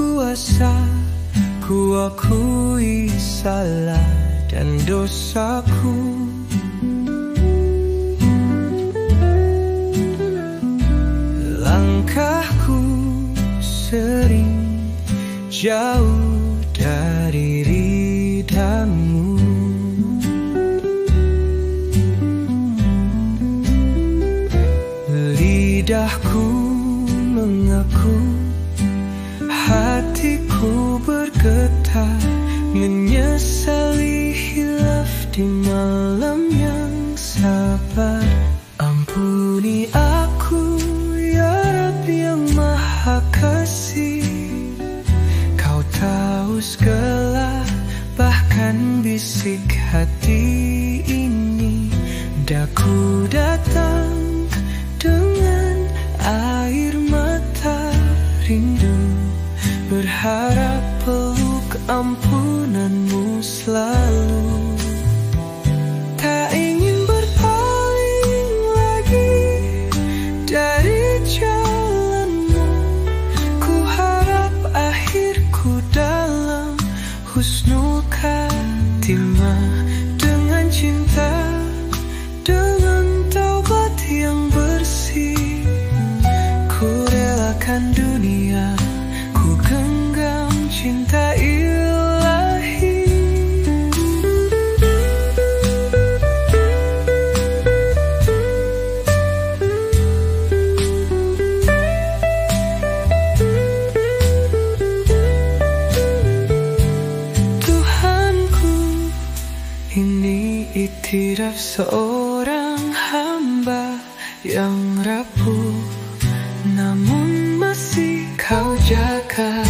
kuasa, ku akui salah dan dosaku. Langkahku sering jauh dari ridhamu. Lidahku mengaku, hatiku bergetar, menyesali hilaf di malam yang sabar. Ampuni aku ya Rabb yang Maha Kasih, Kau tahu segala, bahkan bisik hati ini. Daku datang dengan air mata rindu, berharap peluk ampunanmu selalu. Tak ingin berpaling lagi dari jalanmu, ku harap akhirku dalam husnul khatimah. Dengan cinta, dengan taubat yang bersih, ku relakan dunia, ku genggam cinta ilahi. Tuhanku, ini iktiraf seorang hamba yang rapuh, namun masih Kau jaga.